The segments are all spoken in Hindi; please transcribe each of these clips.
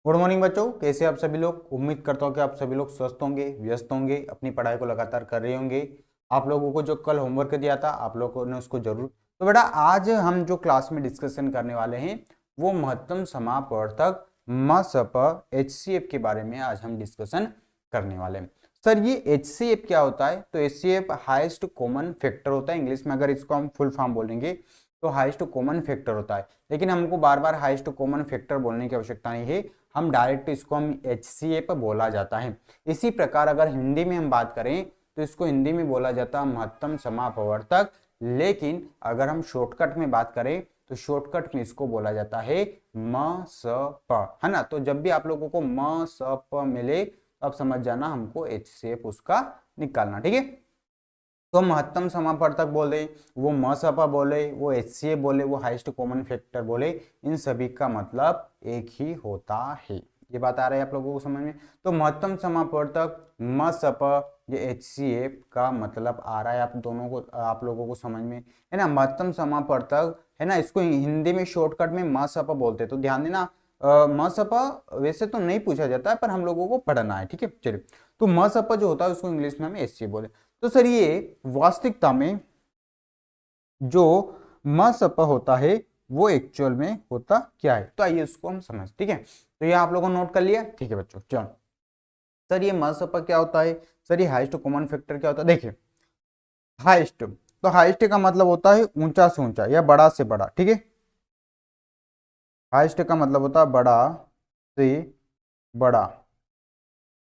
गुड मॉर्निंग बच्चों, कैसे आप सभी लोग। उम्मीद करता हूँ कि आप सभी लोग स्वस्थ होंगे, व्यस्त होंगे, अपनी पढ़ाई को लगातार कर रहे होंगे। आप लोगों को जो कल होमवर्क दिया था आप लोगों ने उसको जरूर। तो बेटा आज हम जो क्लास में डिस्कशन करने वाले हैं वो महत्तम समापवर्तक मसप एचसीएफ के बारे में आज हम डिस्कशन करने वाले हैं। सर ये एचसीएफ क्या होता है? तो एचसीएफ हाईएस्ट कॉमन फैक्टर होता है। इंग्लिश में अगर इसको हम फुल फॉर्म बोलेंगे तो हाईएस्ट कॉमन फैक्टर होता है, लेकिन हमको बार बार हाईएस्ट कॉमन फैक्टर बोलने की आवश्यकता नहीं है। हम डायरेक्ट इसको हम एचसीएफ बोला जाता है। इसी प्रकार अगर हिंदी में हम बात करें तो इसको हिंदी में बोला जाता है महत्तम समापवर्तक, लेकिन अगर हम शॉर्टकट में बात करें तो शॉर्टकट में इसको बोला जाता है मसप, है ना। तो जब भी आप लोगों को मसप मिले तो आप समझ जाना हमको एचसीएफ उसका निकालना, ठीक है। तो महत्तम समापवर्तक बोले, वो मसपा बोले, वो एचसीएफ बोले, वो हाईएस्ट कॉमन फैक्टर बोले, इन सभी का मतलब एक ही होता है। ये बात आ रही है आप लोगों को समझ में? तो महत्तम समापवर्तक मसपा ये एचसीएफ का मतलब आ रहा है आप दोनों को, आप लोगों को समझ में, है ना। महत्तम समापवर्तक है ना, इसको हिंदी में शॉर्टकट में मसपा बोलते हैं। तो ध्यान देना, मसपा वैसे तो नहीं पूछा जाता है पर हम लोगों को पढ़ना है, ठीक है। चलिए, तो मसपा जो होता है उसको इंग्लिश में हम एचसीएफ बोले। तो सर ये वास्तविकता में जो मसप होता है वो एक्चुअल में होता क्या है, तो आइए उसको हम समझ, ठीक है। तो ये आप लोगों ने नोट कर लिया, ठीक है बच्चों। चलो सर ये मसप क्या होता है? सर ये हाईएस्ट कॉमन फैक्टर क्या होता है? देखिए हाईएस्ट, तो हाईएस्ट का मतलब होता है ऊंचा से ऊंचा या बड़ा से बड़ा, ठीक है। हाईएस्ट का मतलब होता है बड़ा से बड़ा,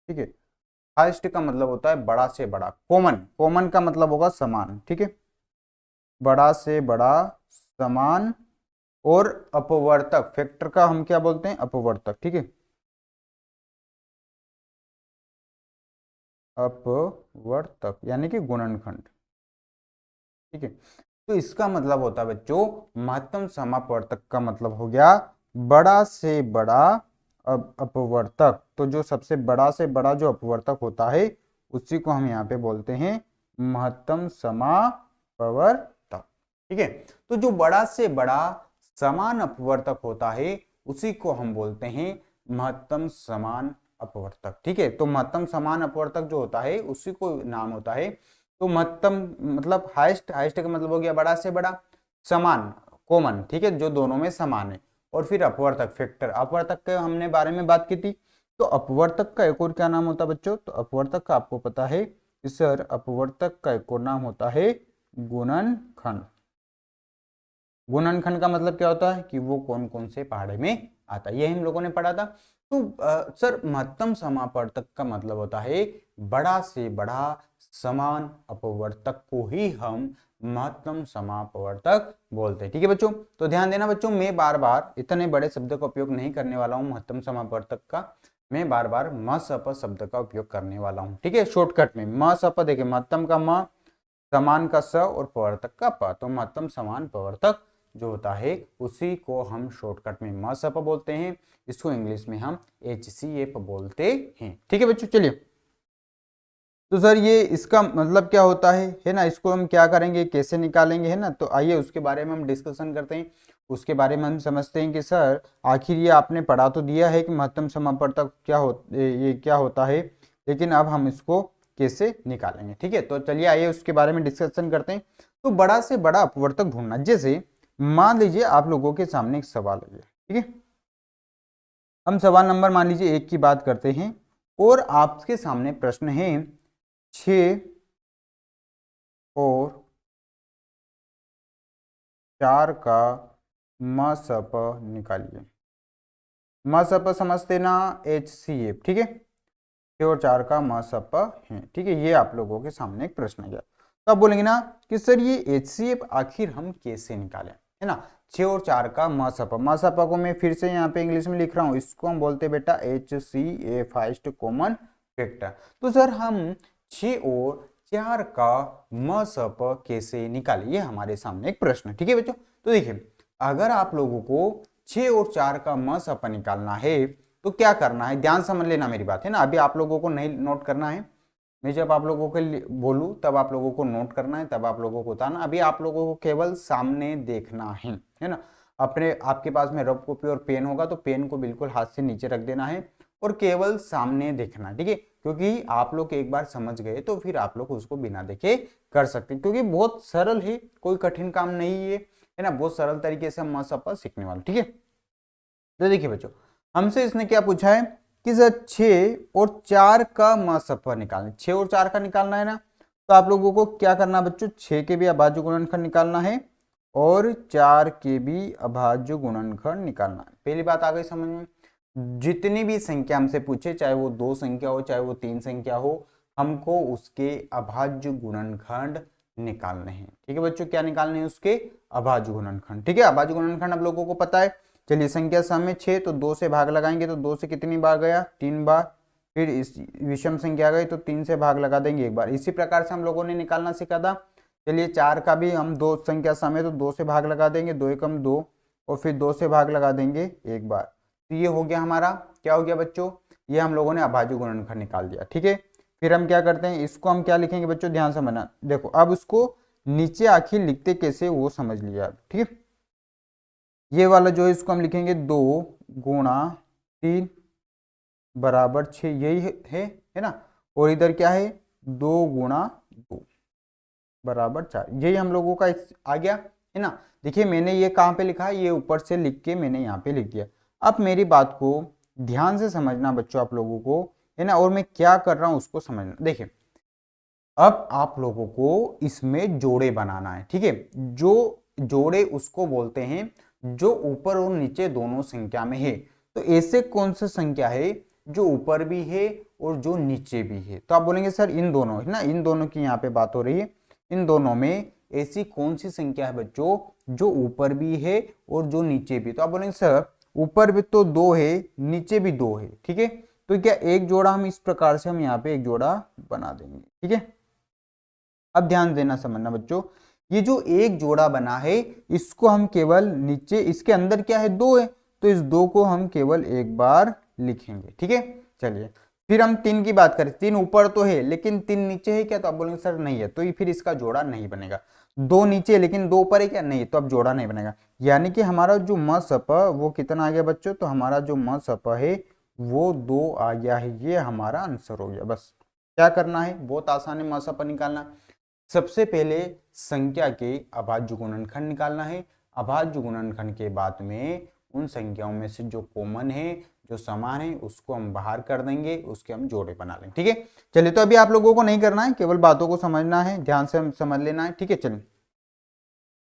ठीक है। हाईएस्ट का मतलब होता है बड़ा से बड़ा। कॉमन, कॉमन का मतलब होगा समान, ठीक है। बड़ा से बड़ा, समान। और अपवर्तक, फैक्टर का हम क्या बोलते हैं? अपवर्तक, ठीक है। अपवर्तक यानी कि गुणनखंड, ठीक है। तो इसका मतलब होता है बच्चों, महत्तम समापवर्तक का मतलब हो गया बड़ा से बड़ा अपवर्तक। तो जो सबसे बड़ा से बड़ा जो अपवर्तक होता है उसी को हम यहाँ पे बोलते हैं महत्तम समापवर्तक, ठीक है। तो जो बड़ा से बड़ा समान अपवर्तक होता है उसी को हम बोलते हैं महत्तम समान अपवर्तक, ठीक है। तो महत्तम समान अपवर्तक जो होता है उसी को नाम होता है। तो महत्तम मतलब हाईएस्ट, हाईएस्ट का मतलब हो गया बड़ा से बड़ा, समान कॉमन, ठीक है, जो दोनों में समान है। और फिर अपवर्तक फैक्टर, अपवर्तक के हमने बारे में बात की थी। तो अपवर्तक का एक और क्या नाम होता है बच्चों? तो अपवर्तक का आपको पता है कि सर अपवर्तक का एक और नाम होता है गुणनखंड। गुणनखंड का मतलब क्या होता है कि वो कौन कौन से पहाड़े में आता है, ये हम लोगों ने पढ़ा था। तो सर महत्तम समापवर्तक का मतलब होता है बड़ा से बड़ा समान अपवर्तक को ही हम महत्तम समापवर्तक बोलते हैं, ठीक है बच्चों। तो ध्यान देना बच्चों, मैं बार बार इतने बड़े शब्द का उपयोग नहीं करने वाला हूं महत्तम समापवर्तक का। मैं बार बार मसप शब्द का उपयोग करने वाला हूं, ठीक है। शॉर्टकट में मसप, देखिए महत्तम का म, समान का स और पवर्तक का प। तो महत्तम समान पवर्तक जो होता है उसी को हम शॉर्टकट में मसप बोलते हैं। इसको इंग्लिश में हम एचसीएफ बोलते हैं, ठीक है बच्चों। चलिए, तो सर ये इसका मतलब क्या होता है ना, इसको हम क्या करेंगे, कैसे निकालेंगे, है ना। तो आइए उसके बारे में हम डिस्कशन करते हैं। उसके बारे में हम समझते हैं कि सर आखिर ये आपने पढ़ा तो दिया है कि महत्तम समापवर्तक क्या हो, ये क्या होता है, लेकिन अब हम इसको कैसे निकालेंगे, ठीक है। तो चलिए आइए उसके बारे में डिस्कशन करते हैं। तो बड़ा से बड़ा अपवर्तक ढूंढना, जैसे मान लीजिए आप लोगों के सामने एक सवाल है, ठीक है। हम सवाल नंबर मान लीजिए 1 की बात करते हैं और आपके सामने प्रश्न है 6 और 4 का मसप निकालिए। मसप समझते ना, एचसीएफ, ठीक है। 6 और 4 का मसप है, ठीक है। ये आप लोगों के सामने एक प्रश्न गया, तो आप बोलेंगे ना कि सर ये एचसीएफ आखिर हम कैसे निकालें, है ना। 6 और 4 का मसप, मसप को मैं फिर से यहाँ पे इंग्लिश में लिख रहा हूँ, इसको हम बोलते हैं बेटा एचसीएफ हाईएस्ट कॉमन फैक्टर। तो सर हम 6 और 4 का मसप कैसे निकालें, ये हमारे सामने एक प्रश्न है, ठीक है बच्चों। तो देखिए, अगर आप लोगों को 6 और 4 का मसप निकालना है तो क्या करना है, ध्यान समझ लेना मेरी बात, है ना। अभी आप लोगों को नहीं नोट करना है, मैं जब आप लोगों के बोलूं तब आप लोगों को नोट करना है, तब आप लोगों को बताना। अभी आप लोगों को केवल सामने देखना है ना। अपने आपके पास में रफ कॉपी और पेन होगा तो पेन को बिल्कुल हाथ से नीचे रख देना है और केवल सामने देखना, ठीक है, क्योंकि आप लोग एक बार समझ गए तो फिर आप लोग उसको बिना देखे कर सकते हैं, क्योंकि बहुत सरल है, कोई कठिन काम नहीं है ना, बहुत सरल तरीके से हम मसपा सीखने वाले, ठीक है। तो देखिए बच्चों, हमसे इसने क्या पूछा है कि सर 6 और 4 का मसपा निकालना, 6 और 4 का निकालना है ना, तो आप लोगों को क्या करना बच्चों, 6 के भी अभाज्य गुणनखंड निकालना है और 4 के भी अभाज्य गुणनखंड निकालना है। पहली बात आ गई समझ में, जितनी भी संख्या हमसे पूछे, चाहे वो 2 संख्या हो चाहे वो 3 संख्या हो, हमको उसके अभाज्य गुणनखंड निकालने हैं, ठीक है बच्चों, क्या निकालने हैं, उसके अभाज्य गुणनखंड, ठीक है। अभाज्य गुणनखंड आप लोगों को पता है। चलिए संख्या सामने 6 तो 2 से भाग लगाएंगे तो 2 से कितनी बार गया, 3 बार, फिर इस विषम संख्या गई तो 3 से भाग लगा देंगे एक बार। इसी प्रकार से हम लोगों ने निकालना सीखा था। चलिए 4 का भी हम 2 संख्या सामने तो 2 से भाग लगा देंगे, 2 एकम 2 और फिर 2 से भाग लगा देंगे एक बार। तो ये हो गया हमारा, क्या हो गया बच्चों, ये हम लोगों ने अभाज्य गुणनखंड निकाल दिया, ठीक है। फिर हम क्या करते हैं, इसको हम क्या लिखेंगे बच्चों, ध्यान से समझना, देखो अब उसको नीचे आखिर लिखते कैसे वो समझ लिया, ठीक है। ये वाला जो है इसको हम लिखेंगे 2 गुणा 3 बराबर 6, यही है ना, और इधर क्या है 2 गुणा 2 बराबर 4, यही हम लोगों का आ गया है ना। देखिए मैंने ये कहाँ पे लिखा है, ये ऊपर से लिख के मैंने यहाँ पे लिख दिया। अब मेरी बात को ध्यान से समझना बच्चों आप लोगों को, है ना, और मैं क्या कर रहा हूँ उसको समझना। देखिए अब आप लोगों को इसमें जोड़े बनाना है, ठीक है। जो जोड़े उसको बोलते हैं जो ऊपर और नीचे दोनों संख्या में है। तो ऐसे कौन सी संख्या है जो ऊपर भी है और जो नीचे भी है, तो आप बोलेंगे सर इन दोनों, है ना, इन दोनों की यहाँ पे बात हो रही है। इन दोनों में ऐसी कौन सी संख्या है बच्चों जो ऊपर भी है और जो नीचे भी, तो आप बोलेंगे सर ऊपर भी तो 2 है, नीचे भी 2 है, ठीक है। तो क्या एक जोड़ा हम इस प्रकार से हम यहाँ पे एक जोड़ा बना देंगे, ठीक है। अब ध्यान देना समझना बच्चों, ये जो एक जोड़ा बना है इसको हम केवल नीचे, इसके अंदर क्या है 2 है, तो इस 2 को हम केवल एक बार लिखेंगे, ठीक है। चलिए फिर हम 3 की बात करें, 3 ऊपर तो है लेकिन 3 नीचे है क्या, तो आप बोलेंगे सर नहीं है, तो ये फिर इसका जोड़ा नहीं बनेगा। 2 नीचे है लेकिन 2 ऊपर है क्या, नहीं, तो अब जोड़ा नहीं बनेगा। यानी कि हमारा जो मसप वो कितना आ गया बच्चों, तो हमारा जो मसप है वो 2 आ गया है, ये हमारा आंसर हो गया। बस क्या करना है, बहुत आसान है मसप निकालना। सबसे पहले संख्या के अभाज्य गुणनखंड निकालना है। अभाज्य गुणनखंड के बाद में उन संख्याओं में से जो कॉमन है, जो समान है, उसको हम बाहर कर देंगे, उसके हम जोड़े बना लेंगे, ठीक है। चलिए तो अभी आप लोगों को नहीं करना है, केवल बातों को समझना है, ध्यान से समझ लेना है, ठीक है। चलिए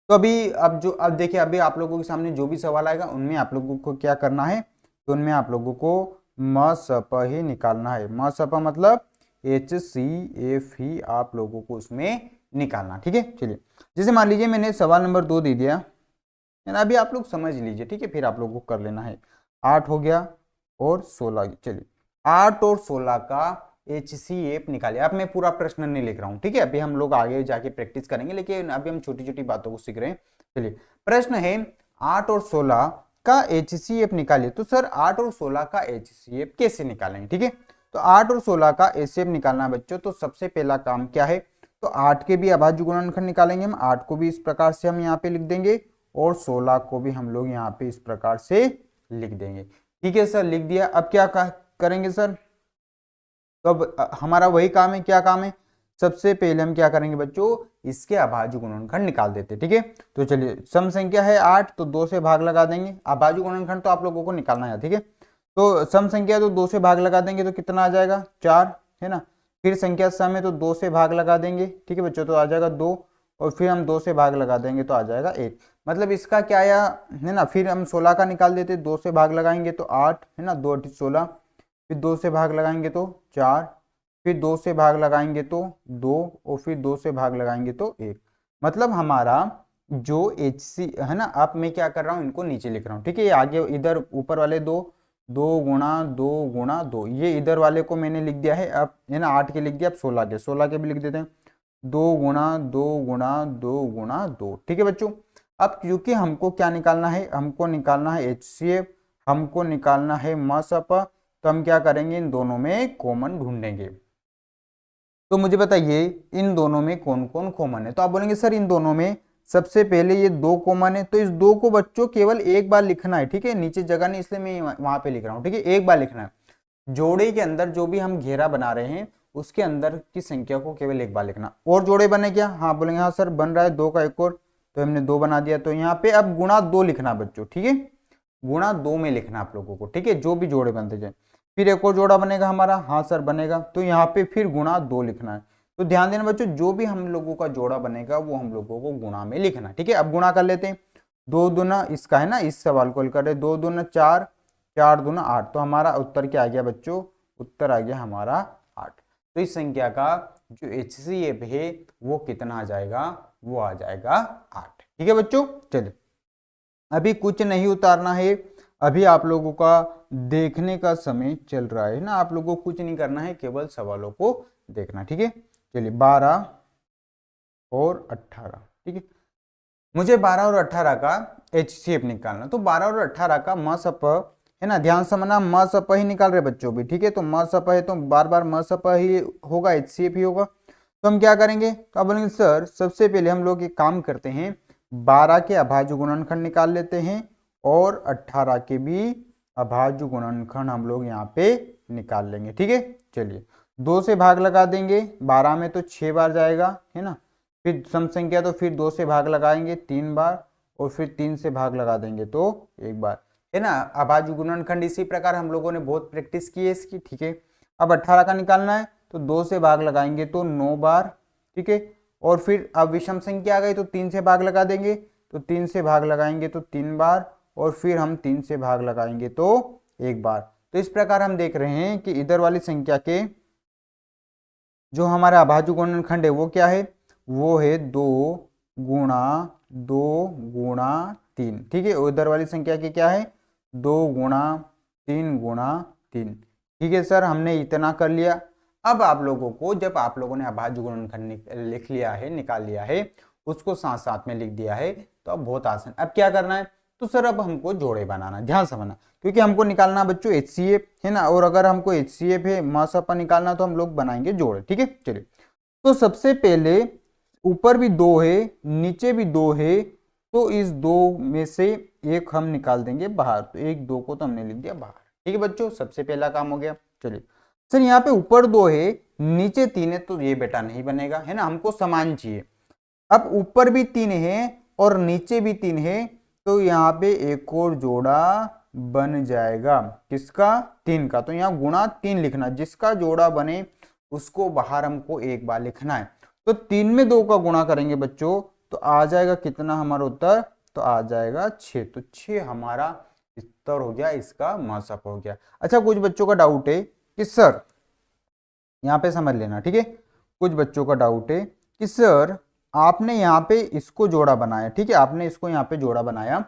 तो अभी अब देखिए, अभी आप लोगों के सामने जो भी सवाल आएगा उनमें आप लोगों को क्या करना है, तो उनमें आप लोगों को मसप ही निकालना है। मसप मतलब HCF ही आप लोगों को उसमें निकालना, ठीक है। चलिए जैसे मान लीजिए मैंने सवाल नंबर 2 दे दिया, अभी आप लोग समझ लीजिए, ठीक है, फिर आप लोगों को कर लेना है। 8 हो गया और 16, चलिए 8 और 16 का HCF निकालिए। अब मैं पूरा प्रश्न नहीं लिख रहा हूं, ठीक है, अभी हम लोग आगे जाके प्रैक्टिस करेंगे, लेकिन अभी हम छोटी छोटी बातों को सीख रहे हैं। चलिए प्रश्न है 8 और 16 का HCF निकालिए। तो सर 8 और 16 का HCF कैसे निकालेंगे, ठीक है। तो 8 और 16 का HCF निकालना बच्चों, तो सबसे पहला काम क्या है, तो 8 के भी अभाज्य गुणनखंड निकालेंगे हम। 8 को भी इस प्रकार से हम यहाँ पे लिख देंगे और 16 को भी हम लोग यहाँ पे इस प्रकार से लिख देंगे, ठीक है सर, लिख दिया। अब क्या करेंगे सर, तो अब हमारा वही काम है, क्या काम है, सबसे पहले हम क्या करेंगे बच्चों, इसके अभाज्य गुणनखंड निकाल देते, ठीक है। तो चलिए सम संख्या है 8 तो 2 से भाग लगा देंगे, अभाज्य गुणनखंड तो आप लोगों को निकालना है, ठीक है। तो सम संख्या तो 2 से भाग लगा देंगे तो कितना आ जाएगा 4, है ना। फिर संख्या सम है तो 2 से भाग लगा देंगे, ठीक है बच्चों, तो आ जाएगा 2, और फिर हम 2 से भाग लगा देंगे तो आ जाएगा 1। मतलब इसका क्या आया, है ना। फिर हम 16 का निकाल देते, 2 से भाग लगाएंगे तो 8, है ना, 2 8 16, फिर 2 से भाग लगाएंगे तो 4, फिर 2 से भाग लगाएंगे तो 2, और फिर 2 से भाग लगाएंगे तो 1। मतलब हमारा जो HC है ना, अब मैं क्या कर रहा हूँ, इनको नीचे लिख रहा हूँ, ठीक है। ये आगे इधर ऊपर वाले 2 गुणा 2 गुणा 2, ये इधर वाले को मैंने लिख दिया है। अब है ना 8 के लिख दिया, अब 16 के भी लिख देते हैं, 2 गुणा 2 गुणा 2 गुणा 2, ठीक है बच्चों। अब क्योंकि हमको क्या निकालना है, हमको निकालना है HCF, हमको निकालना है मसप, तो हम क्या करेंगे, इन दोनों में कॉमन ढूंढेंगे। तो मुझे बताइए इन दोनों में कौन कौन कॉमन है, तो आप बोलेंगे सर इन दोनों में सबसे पहले ये 2 कॉमन है, तो इस 2 को बच्चों केवल एक बार लिखना है, ठीक है। नीचे जगह नहीं इसलिए मैं वहां पे लिख रहा हूँ, ठीक है, एक बार लिखना है। जोड़े के अंदर जो भी हम घेरा बना रहे हैं उसके अंदर की संख्या को केवल एक बार लिखना। और जोड़े बने क्या? हाँ बोलेंगे हाँ सर बन रहा है 2 का एक और, तो हमने 2 बना दिया। तो यहाँ पे अब गुणा 2 लिखना बच्चों, ठीक है, गुणा 2 में लिखना आप लोगों को, ठीक है, जो भी जोड़े बनते जाए। फिर एक और जोड़ा बनेगा हमारा, हाँ सर बनेगा, तो यहाँ पे फिर गुणा 2 लिखना है। तो ध्यान देना बच्चों, जो भी हम लोगों का जोड़ा बनेगा वो हम लोगों को गुणा में लिखना, ठीक है। अब गुणा कर लेते हैं। 2 दूना इसका है ना, इस सवाल को हल कर रहे, 2 दूना 4, 4 दूना 8, तो हमारा उत्तर क्या आ गया बच्चों? उत्तर आ गया हमारा 8। तो इस संख्या का जो HCF है वो कितना आ जाएगा? वो आ जाएगा 8, ठीक है बच्चों। चलिए अभी कुछ नहीं उतारना है, अभी आप लोगों का देखने का समय चल रहा है ना, आप लोगों को कुछ नहीं करना है, केवल सवालों को देखना, ठीक है। चलिए 12 और 18, ठीक है, मुझे 12 और 18 का HCF निकालना। तो 12 और 18 का मसप है ना, ध्यान समझना, मसप ही निकाल रहे बच्चों भी, ठीक है। तो मसप है तो बार बार मसप ही होगा, HCF ही होगा। तो हम क्या करेंगे? तो आप बोलेंगे सर सबसे पहले हम लोग एक काम करते हैं, 12 के अभाज्य गुणनखंड निकाल लेते हैं और 18 के भी अभाज्य गुणनखंड हम लोग यहाँ पे निकाल लेंगे, ठीक है। चलिए 2 से भाग लगा देंगे, 12 में तो 6 बार जाएगा है ना, फिर सम संख्या तो फिर 2 से भाग लगाएंगे 3 बार, और फिर 3 से भाग लगा देंगे तो 1 बार, है ना। अभाज्य गुणनखंड इसी प्रकार हम लोगों ने बहुत प्रैक्टिस की है इसकी, ठीक है। अब 18 का निकालना है तो 2 से भाग लगाएंगे तो 9 बार, ठीक है। और फिर अब विषम संख्या आ गई तो 3 से भाग लगा देंगे, तो 3 से भाग लगाएंगे तो 3 बार, और फिर हम 3 से भाग लगाएंगे तो 1 बार। तो इस प्रकार हम देख रहे हैं कि इधर वाली संख्या के जो हमारा अभाज्य गुणनखंड है वो क्या है? वो है 2 गुणा 2 गुणा 3, ठीक है। उधर वाली संख्या की क्या है? 2 गुणा 3 गुणा 3, ठीक है सर, हमने इतना कर लिया। अब आप लोगों को, जब आप लोगों ने अभाज्य गुणनखंड लिख लिया है, निकाल लिया है, उसको साथ साथ में लिख दिया है, तो अब बहुत आसान। अब क्या करना है? तो सर अब हमको जोड़े बनाना, ध्यान समझना, क्योंकि हमको निकालना बच्चों HCF है ना, और अगर हमको HCF है मसपा निकालना तो हम लोग बनाएंगे जोड़े, ठीक है। चलिए तो सबसे पहले ऊपर भी 2 है, नीचे भी 2 है, तो इस 2 में से एक हम निकाल देंगे बाहर, तो 1 2 को तो हमने लिख दिया बाहर, ठीक है बच्चों, सबसे पहला काम हो गया। चलिए सर यहाँ पे ऊपर 2 है नीचे 3 है, तो ये बेटा नहीं बनेगा है ना, हमको समान चाहिए। अब ऊपर भी 3 है और नीचे भी 3 है, तो यहाँ पे एक और जोड़ा बन जाएगा, किसका? 3 का। तो यहाँ गुणा 3 लिखना, जिसका जोड़ा बने उसको बाहर हमको एक बार लिखना है। तो 3 में 2 का गुणा करेंगे बच्चों, तो आ जाएगा कितना हमारा उत्तर? तो आ जाएगा 6। तो 6 हमारा उत्तर हो गया, इसका मसप हो गया। अच्छा कुछ बच्चों का डाउट है कि सर, यहाँ पे समझ लेना, ठीक है, कुछ बच्चों का डाउट है कि सर आपने यहाँ पे इसको जोड़ा बनाया, ठीक है, आपने इसको यहाँ पे जोड़ा बनाया,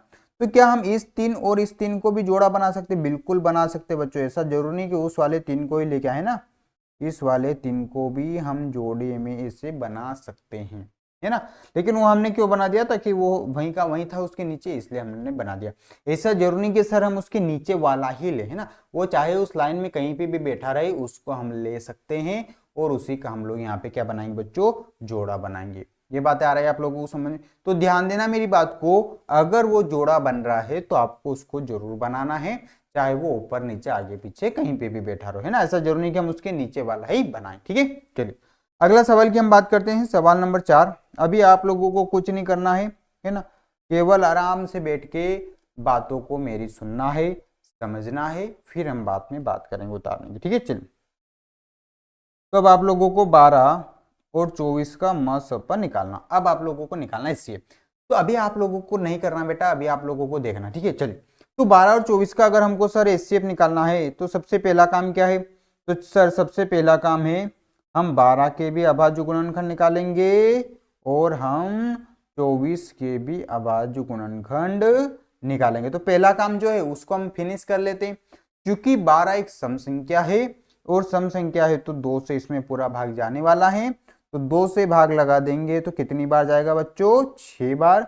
तो क्या हम इस 3 और इस 3 को भी जोड़ा बना सकते? बिल्कुल बना सकते बच्चों, ऐसा जरूरी नहीं कि उस वाले 3 को ही लेके आए ना, इस वाले 3 को भी हम जोड़े में इसे बना सकते हैं, है ना। लेकिन वो हमने क्यों बना दिया था कि वो वहीं का वहीं था उसके नीचे, इसलिए हमने बना दिया। ऐसा जरूरी नहीं कि सर हम उसके नीचे वाला ही ले, है ना, वो चाहे उस लाइन में कहीं पे भी बैठा रहे उसको हम ले सकते हैं, और उसी का हम लोग यहाँ पे क्या बनाएंगे बच्चों? जोड़ा बनाएंगे। ये बातें आ रही है आप लोगों को समझ में? तो ध्यान देना मेरी बात को, अगर वो जोड़ा बन रहा है तो आपको उसको जरूर बनाना है, चाहे वो ऊपर नीचे आगे पीछे कहीं पे भी बैठा रहो, है ना, ऐसा जरूरी नहीं कि हम उसके नीचे वाला ही बनाएं, ठीक है। चलिए अगला सवाल की हम बात करते हैं, सवाल नंबर 4। अभी आप लोगों को कुछ नहीं करना है ना, केवल आराम से बैठ के बातों को मेरी सुनना है, समझना है, फिर हम बाद में बात करेंगे उतारने की, ठीक है। चलिए तो अब आप लोगों को 12 और 24 का मसपा निकालना, अब आप लोगों को निकालना इससे, तो अभी आप लोगों को नहीं करना बेटा, अभी आप लोगों को देखना, ठीक है। चलिए तो 12 और 24 का अगर हमको सर HCF निकालना है तो सबसे पहला काम क्या है? तो सर सबसे पहला काम है हम 12 के भी अभाज्य गुणनखंड निकालेंगे और हम 24 के भी अभाज्य गुणनखंड निकालेंगे। तो पहला काम जो है उसको हम फिनिश कर लेते हैं, क्योंकि 12 एक सम संख्या है और सम संख्या है तो 2 से इसमें पूरा भाग जाने वाला है, तो 2 से भाग लगा देंगे तो कितनी बार जाएगा बच्चों? 6 बार।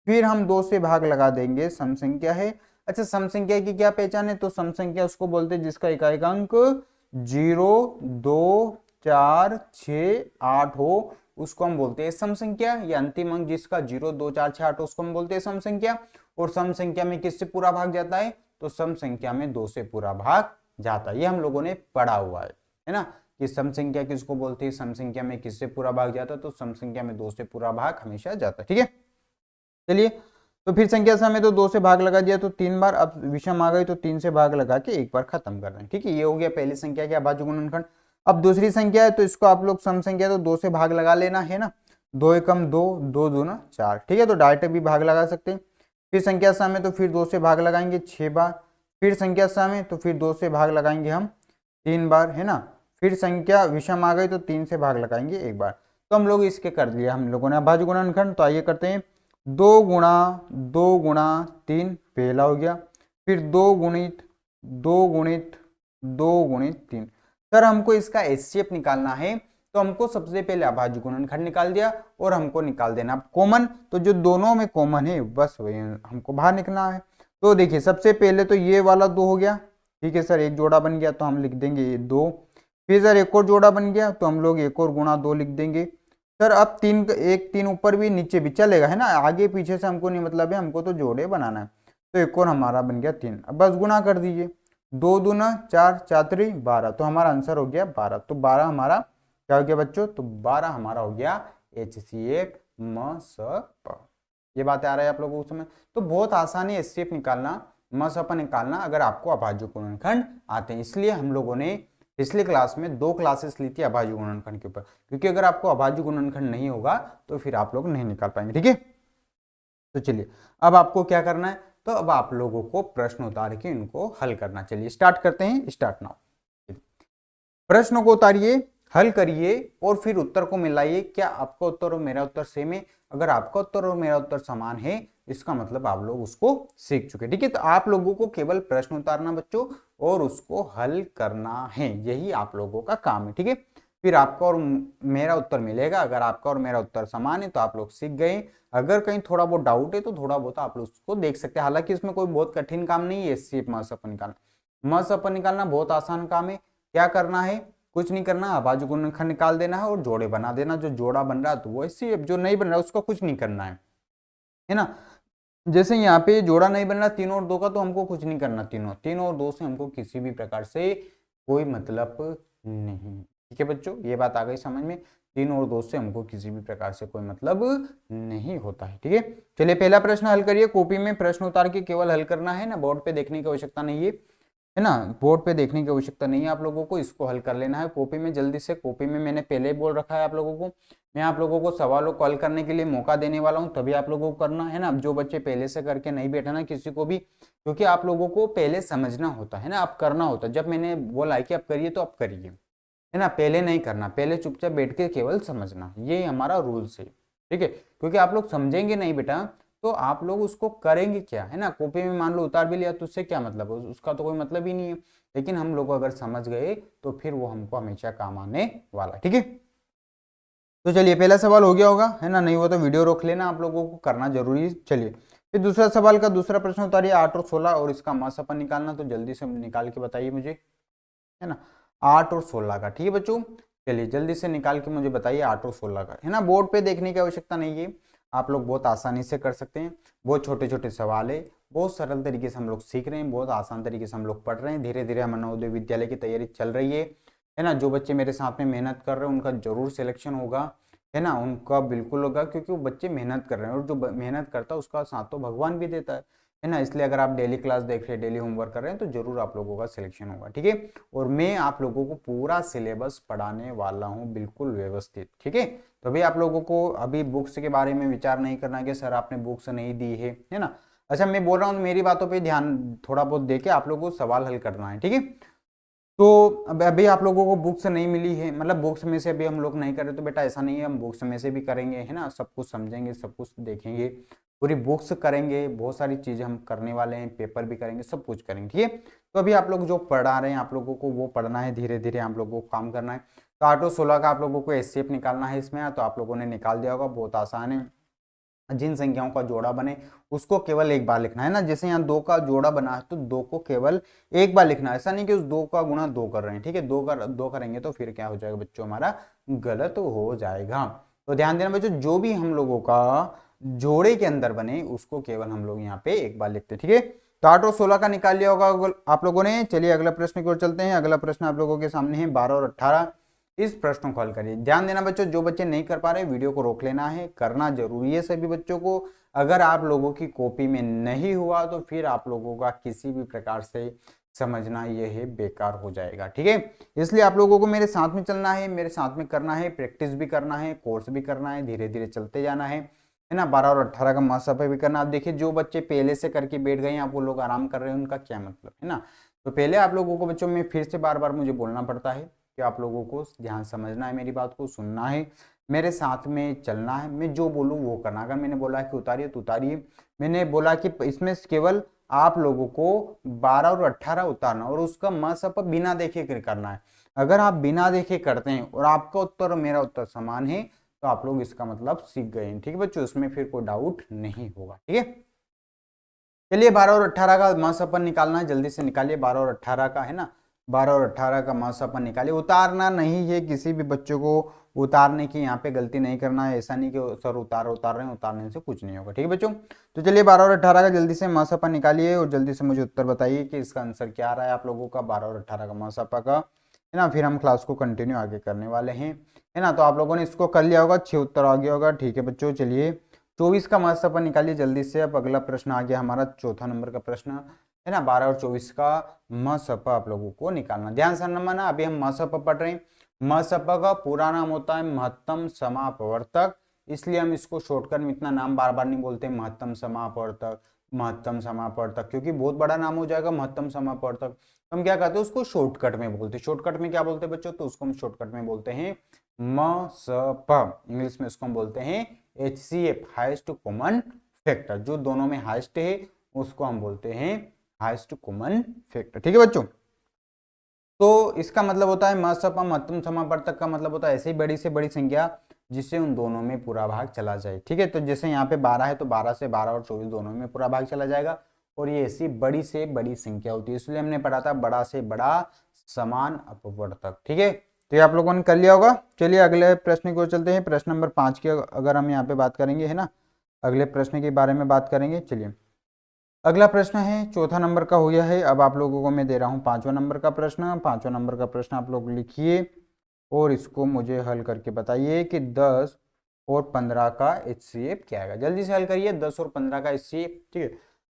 फिर हम 2 से भाग लगा देंगे, सम संख्या है। अच्छा सम संख्या की क्या पहचान है? तो सम संख्या उसको बोलते हैं जिसका इकाई अंक 0 2 4 6 8 हो, उसको हम बोलते हैं सम संख्या, या अंतिम अंक जिसका 0 2 4 6 8 उसको हम बोलते हैं सम संख्या। और सम संख्या में किससे पूरा भाग जाता है, तो सम संख्या में 2 से पूरा भाग जाता है। ये हम लोगों ने पढ़ा हुआ है ना, कि सम संख्या किसको बोलते हैं, सम संख्या में किससे पूरा भाग जाता है, तो सम संख्या में 2 से पूरा भाग हमेशा जाता है। ठीक है, चलिए तो फिर संख्या से हमें तो 2 से भाग लगा दिया तो 3 बार, अब विषम आ गई तो 3 से भाग लगा के एक बार खत्म कर रहे हैं। ठीक है, ये हो गया पहली संख्या के अभाज्य गुणनखंड। अब दूसरी संख्या है तो इसको आप लोग सम संख्या तो 2 से भाग लगा लेना है ना, 2 एकम 2, 2 दूना 4। ठीक है, तो डायरेक्ट भी भाग लगा सकते हैं। फिर संख्या से हमें तो फिर 2 से भाग लगाएंगे 6 बार। फिर संख्या से हमें तो फिर 2 से भाग लगाएंगे हम 3 बार, है ना। फिर संख्या विषम आ गई तो 3 से भाग लगाएंगे एक बार। तो हम लोग इसके कर लिया हम लोगों ने अभाज्य गुणनखंड। तो आइए करते हैं, 2 गुणा 2 गुणा 3 पहला हो गया, फिर 2 गुणित 2 गुणित 2 गुणित 3। सर हमको इसका एचसीएफ निकालना है, तो हमको सबसे पहले अभाज्य गुणनखंड निकाल दिया और हमको निकाल देना कॉमन। तो जो दोनों में कॉमन है बस वही हमको बाहर निकलना है। तो देखिए सबसे पहले तो ये वाला 2 हो गया, ठीक है सर, एक जोड़ा बन गया तो हम लिख देंगे ये 2। फिर सर एक और जोड़ा बन गया तो हम लोग एक और गुणा 2 लिख देंगे। सर अब 3 एक 3 ऊपर भी नीचे भी चलेगा, है ना, आगे पीछे से हमको नहीं मतलब है, हमको तो जोड़े बनाना है। तो एक और हमारा बन गया 3। अब बस गुणा कर दीजिए, 2 दूना 4, 4 3 12, तो हमारा आंसर हो गया 12। तो 12 हमारा क्या हो गया बच्चों, तो 12 हमारा हो गया HCF MSP। ये बातें आ रहा है आप लोगों को समझ। तो बहुत आसान है HCF निकालना, MSP निकालना, अगर आपको अभाज्य गुणनखंड आते हैं। इसलिए हम लोगों ने पिछले क्लास में 2 क्लासेस ली थी अभाज्य गुणनखंड के ऊपर, क्योंकि अगर आपको अभाज्य गुणनखंड नहीं होगा तो फिर आप लोग नहीं निकाल पाएंगे। ठीक है, तो चलिए अब आपको क्या करना है, तो अब आप लोगों को प्रश्न उतार के इनको हल करना। चलिए स्टार्ट करते हैं, स्टार्ट नाउ। प्रश्नों को उतारिए, हल करिए और फिर उत्तर को मिलाइए। क्या आपका उत्तर और मेरा उत्तर सेम है? अगर आपका उत्तर और मेरा उत्तर समान है इसका मतलब आप लोग उसको सीख चुके। ठीक है, तो आप लोगों को केवल प्रश्न उतारना बच्चों और उसको हल करना है, यही आप लोगों का काम है। ठीक है, फिर आपका और मेरा उत्तर मिलेगा। अगर आपका और मेरा उत्तर समान है तो आप लोग सीख गए। अगर कहीं थोड़ा बहुत डाउट है तो थोड़ा बहुत आप लोग उसको देख सकते हैं। हालांकि इसमें कोई बहुत कठिन काम नहीं है, सिर्फ MSP निकालना। MSP निकालना बहुत आसान काम है। क्या करना है, कुछ नहीं करना, अभाज्य गुणनखंड निकाल देना है और जोड़े बना देना। जो जोड़ा बन रहा है तो वो ऐसे, जो नहीं बन रहा उसका कुछ नहीं करना है ना। जैसे यहाँ पे जोड़ा नहीं बन रहा 3 और 2 का, तो हमको कुछ नहीं करना। 3 और 2 से हमको किसी भी प्रकार से कोई मतलब नहीं। ठीक है बच्चों, ये बात आ गई समझ में। 3 और 2 से हमको किसी भी प्रकार से कोई मतलब नहीं होता है। ठीक है, चलिए पहला प्रश्न हल करिए। कॉपी में प्रश्न उतार के केवल हल करना है ना, बोर्ड पे देखने की आवश्यकता नहीं है ना, बोर्ड पे देखने की आवश्यकता नहीं है आप लोगों को, इसको हल कर लेना है कॉपी में जल्दी से। कॉपी में मैंने पहले ही बोल रखा है आप लोगों को, मैं आप लोगों को सवालों को हल करने के लिए मौका देने वाला हूं, तभी आप लोगों को करना है ना। जो बच्चे पहले से करके नहीं बैठा किसी को भी, क्योंकि आप लोगों को पहले समझना होता है ना, आप करना होता है। जब मैंने बोला है कि आप करिए तो आप करिए, है ना, पहले नहीं करना, पहले चुपचाप बैठ के केवल समझना, ये हमारा रूल्स है। ठीक है, क्योंकि आप लोग समझेंगे नहीं बेटा तो आप लोग उसको करेंगे क्या, है ना। कॉपी में मान लो उतार भी लिया तो उससे क्या मतलब, उसका तो कोई मतलब ही नहीं है। लेकिन हम लोग अगर समझ गए तो फिर वो हमको हमेशा काम आने वाला। ठीक है, तो चलिए पहला सवाल हो गया होगा, है ना, नहीं हुआ तो वीडियो रोक लेना, आप लोगों को करना जरूरी है। चलिए फिर दूसरा सवाल का दूसरा प्रश्न उतारिए, 8 और 16 और इसका MSP निकालना, तो जल्दी से निकाल के बताइए मुझे, है ना, 8 और 16 का। ठीक है बच्चों, चलिए जल्दी से निकाल के मुझे बताइए 8 और 16 का, है ना। बोर्ड पे देखने की आवश्यकता नहीं है, आप लोग बहुत आसानी से कर सकते हैं। बहुत छोटे छोटे सवाल है, बहुत सरल तरीके से हम लोग सीख रहे हैं, बहुत आसान तरीके से हम लोग पढ़ रहे हैं। धीरे धीरे हमारे नवोदय विद्यालय की तैयारी चल रही है ना। जो बच्चे मेरे साथ में मेहनत कर रहे हैं उनका जरूर सिलेक्शन होगा, है ना, उनका बिल्कुल होगा, क्योंकि वो बच्चे मेहनत कर रहे हैं और जो मेहनत करता है उसका साथ तो भगवान भी देता है ना। इसलिए अगर आप डेली क्लास देख रहे हैं, डेली होमवर्क कर रहे हैं तो जरूर आप लोगों का सिलेक्शन होगा। ठीक है, और मैं आप लोगों को पूरा सिलेबस पढ़ाने वाला हूँ बिल्कुल व्यवस्थित। ठीक है, तो अभी आप लोगों को अभी बुक्स के बारे में विचार नहीं करना कि सर आपने बुक्स नहीं दी है ना। अच्छा मैं बोल रहा हूँ, मेरी बातों पर ध्यान थोड़ा बहुत दे के आप लोगों को सवाल हल करना है। ठीक है, तो अब अभी आप लोगों को बुक्स नहीं मिली है, मतलब बुक्स में से अभी हम लोग नहीं कर रहे, तो बेटा ऐसा नहीं है, हम बुक्स में से भी करेंगे, है ना, सब कुछ समझेंगे, सब कुछ देखेंगे, पूरी बुक्स करेंगे, बहुत सारी चीजें हम करने वाले हैं, पेपर भी करेंगे, सब कुछ करेंगे। ठीक है, तो अभी आप लोग जो पढ़ा रहे हैं आप लोगों को वो पढ़ना है, धीरे धीरे आप लोगों को काम करना है। तो 8 और 16 का आप लोगों को एचसीएफ निकालना है इसमें, तो आप लोगों ने निकाल दिया होगा, बहुत आसान है। जिन संख्याओं का जोड़ा बने उसको केवल एक बार लिखना है ना। जैसे यहाँ 2 का जोड़ा बना है तो 2 को केवल एक बार लिखना है, ऐसा नहीं कि उस 2 का गुणा 2 कर रहे हैं। ठीक है, 2 करेंगे तो फिर क्या हो जाएगा बच्चों, हमारा गलत हो जाएगा। तो ध्यान देना बच्चों, जो भी हम लोगों का जोड़े के अंदर बने उसको केवल हम लोग यहाँ पे एक बार लिखते हैं, ठीक है। तो 8 और 16 का निकाल लिया होगा आप लोगों ने। चलिए अगला प्रश्न की ओर चलते हैं। अगला प्रश्न आप लोगों के सामने है 12 और 18। इस प्रश्न को हल करिए। ध्यान देना बच्चों, जो बच्चे नहीं कर पा रहे वीडियो को रोक लेना है, करना जरूरी है सभी बच्चों को। अगर आप लोगों की कॉपी में नहीं हुआ तो फिर आप लोगों का किसी भी प्रकार से समझना यह है बेकार हो जाएगा, ठीक है। इसलिए आप लोगों को मेरे साथ में चलना है, मेरे साथ में करना है, प्रैक्टिस भी करना है, कोर्स भी करना है, धीरे धीरे चलते जाना है ना। 12 और 18 का मासा भी करना। आप देखिए जो बच्चे पहले से करके बैठ गए हैं, आप वो लोग आराम कर रहे हैं, उनका क्या मतलब है ना। तो पहले आप लोगों को बच्चों में फिर से बार बार मुझे बोलना पड़ता है कि आप लोगों को ध्यान समझना है, मेरी बात को सुनना है, मेरे साथ में चलना है, मैं जो बोलूँ वो करना। अगर मैंने बोला कि उतारिए तो उतारिए, मैंने बोला कि इसमें केवल आप लोगों को 12 और 18 उतारना और उसका मसप बिना देखे करना है। अगर आप बिना देखे करते हैं और आपका उत्तर और मेरा उत्तर समान है तो आप लोग इसका मतलब सीख गए हैं, ठीक है बच्चों। इसमें फिर कोई डाउट नहीं होगा, ठीक है। चलिए 12 और 18 का मासपन निकालना है, जल्दी से निकालिए। 12 और 18 का है ना, 12 और 18 का मासपन निकालिए। उतारना नहीं है, किसी भी बच्चों को उतारने की यहाँ पे गलती नहीं करना है। ऐसा नहीं कि सर उतार रहे हैं, उतारने से कुछ नहीं होगा, ठीक है बच्चों। तो चलिए 12 और 18 का जल्दी से मासपन निकालिए और जल्दी से मुझे उत्तर बताइए कि इसका आंसर क्या आ रहा है आप लोगों का 12 और 18 का मासपा का, है ना। फिर हम क्लास को कंटिन्यू आगे करने वाले हैं, है ना। तो आप लोगों ने इसको कर लिया होगा, 6 उत्तर आ गया होगा, ठीक है बच्चों। चलिए 24 का मासपा निकालिए जल्दी से। अब अगला प्रश्न आ गया हमारा चौथा नंबर का प्रश्न, है ना। 12 और 24 का मसपा आप लोगों को निकालना। ध्यान से नमाना, अभी हम मसपा पढ़ रहे हैं। मसपा का पूरा नाम होता है महत्तम समापवर्तक, इसलिए हम इसको शॉर्टकट में इतना नाम बार बार नहीं बोलते महत्तम समापवर्तक, महत्तम समापवर्तक, क्योंकि बहुत बड़ा नाम हो जाएगा महत्तम समापवर्तक। हम क्या कहते हैं उसको शॉर्टकट में बोलते हैं। शॉर्टकट में क्या बोलते हैं बच्चों, तो उसको हम शॉर्टकट में बोलते हैं मसप। इंग्लिश में उसको हम बोलते हैं HCF, हाईएस्ट कॉमन फैक्टर। जो दोनों में हाईएस्ट है उसको हम बोलते हैं हाईएस्ट कॉमन फैक्टर, ठीक है बच्चों। तो इसका मतलब होता है मसप महत्तम समापवर्तक का मतलब होता है ऐसी बड़ी से बड़ी संख्या जिससे उन दोनों में पूरा भाग चला जाए, ठीक है। तो जैसे यहाँ पे 12 है तो 12 से 12 और 24 दोनों में पूरा भाग चला जाएगा और ये ऐसी बड़ी से बड़ी संख्या होती है, इसलिए हमने पढ़ा था बड़ा से बड़ा समान अपवर्तक, ठीक है। तो ये आप लोगों ने कर लिया होगा। चलिए अगले प्रश्न को चलते हैं। प्रश्न नंबर 5 की अगर हम यहाँ पे बात करेंगे, है ना, अगले प्रश्न के बारे में बात करेंगे। चलिए अगला प्रश्न है चौथा नंबर का हो गया है। अब आप लोगों को मैं दे रहा हूँ 5वां नंबर का प्रश्न। 5वां नंबर का प्रश्न आप लोग लिखिए और इसको मुझे हल करके बताइए कि 10 और 15 का HCF क्या आएगा। जल्दी से हल करिए 10 और 15 का HCF, ठीक है।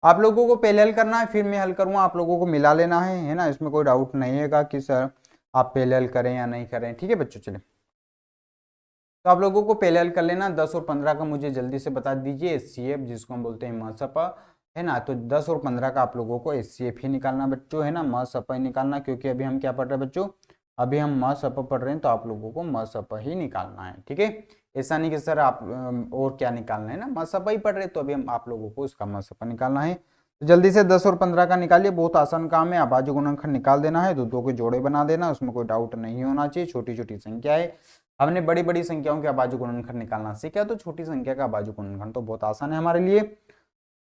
आप लोगों को पहले हल करना है फिर मैं हल करूँगा, आप लोगों को मिला लेना है ना। इसमें कोई डाउट नहीं है कि सर आप पहले हल करें या नहीं करें, ठीक है बच्चों। चलिए तो आप लोगों को पहले हल कर लेना। 10 और 15 का मुझे जल्दी से बता दीजिए HCF, जिसको हम बोलते हैं मसपा, है ना। तो 10 और 15 का आप लोगों को HCF ही निकालना बच्चों, है ना, मसपा ही निकालना, क्योंकि अभी हम क्या पढ़ रहे हैं बच्चों, अभी हम मसपा पढ़ रहे हैं तो आप लोगों को मसपा ही निकालना है, ठीक है। ऐसा नहीं कि सर आप और क्या निकालना है ना, मसपा ही पढ़ रहे तो अभी हम आप लोगों को इसका मसपा निकालना है। तो जल्दी से 10 और 15 का निकालिए, बहुत आसान काम है। अभाज्य गुणनखंड निकाल देना है, दो के जोड़े बना देना, उसमें कोई डाउट नहीं होना चाहिए। छोटी छोटी संख्या है, हमने बड़ी बड़ी संख्याओं के अभाज्य गुणनखंड निकालना सीखा, तो छोटी संख्या का अभाज्य गुणनखंड तो बहुत आसान है हमारे लिए।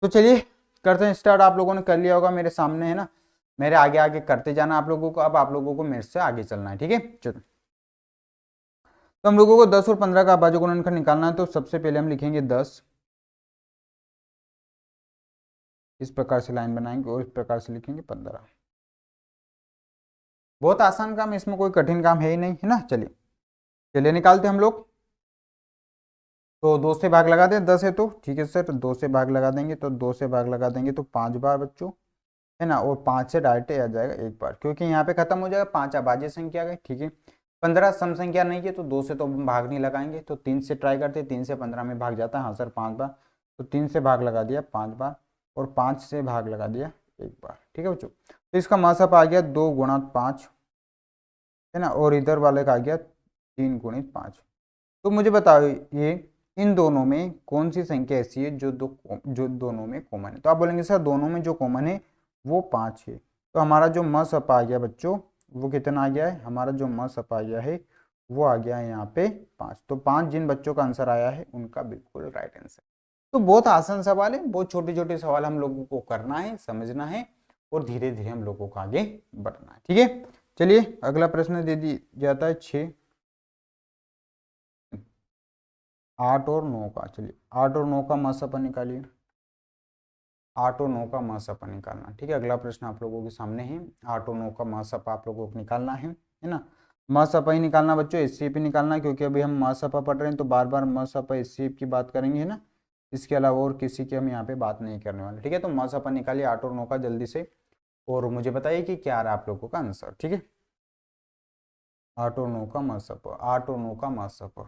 तो चलिए करते हैं स्टार्ट। आप लोगों ने कर लिया होगा मेरे सामने, है ना, मेरे आगे आगे करते जाना आप लोगों को। अब आप लोगों को मेरे से आगे चलना है, ठीक है। चलो तो हम लोगों को 10 और 15 का अभाज्य गुणनखंड निकालना है। तो सबसे पहले हम लिखेंगे 10, इस प्रकार से लाइन बनाएंगे और इस प्रकार से लिखेंगे 15। बहुत आसान काम है, इसमें कोई कठिन काम है ही नहीं, है ना। चलिए चलिए निकालते हम लोग। तो 2 से भाग लगा दें, 10 है तो ठीक है सर, तो 2 से भाग लगा देंगे, तो 2 से भाग लगा देंगे तो 5 बार बच्चों, है ना। और 5 से डायरेक्ट आ जाएगा एक बार, क्योंकि यहाँ पे खत्म हो जाएगा। 5 अभाज्य संख्या गई, ठीक है। 15 सम संख्या नहीं है तो 2 से तो भाग नहीं लगाएंगे, तो 3 से ट्राई करते हैं। 3 से 15 में भाग जाता है, हाँ सर 5 बार। तो 3 से भाग लगा दिया 5 बार और 5 से भाग लगा दिया एक बार, ठीक है बच्चों। तो इसका मासप आ गया 2 गुणा 5, है ना, और इधर वाले का आ गया 3 गुणित 5। तो मुझे बताओ ये इन दोनों में कौन सी संख्या ऐसी है जो दोनों में कॉमन है। तो आप बोलेंगे सर दोनों में जो कॉमन है वो 5 है। तो हमारा जो मसप आ गया बच्चों वो कितना आ गया है, हमारा जो मसप आ गया है वो आ गया है यहाँ पे 5। तो 5 जिन बच्चों का आंसर आया है उनका बिल्कुल राइट आंसर। तो बहुत आसान सवाल है, बहुत छोटे छोटे सवाल हम लोगों को करना है, समझना है और धीरे धीरे हम लोगों को आगे बढ़ना है, ठीक है। चलिए अगला प्रश्न दे दी जाता है 6। 8 और 9 का, चलिए 8 और 9 का मासापा निकालिए। 8 और 9 का मासापा निकालना, ठीक है। अगला प्रश्न आप लोगों के सामने है, 8 और 9 का मासापा आप लोगों को निकालना है ना। मासापा ही निकालना बच्चों, एचसीएफ ही निकालना, क्योंकि अभी हम मासापा पढ़ रहे हैं तो बार बार मासापा एचसीएफ की बात करेंगे, है ना। इसके अलावा और किसी की हम यहाँ पे बात नहीं करने वाले, ठीक है। तो मासापा निकालिए 8 और 9 का जल्दी से, और मुझे बताइए कि क्या आ रहा है आप लोगों का आंसर, ठीक है। 8 और 9 का मासापा, 8 और 9 का मासापा,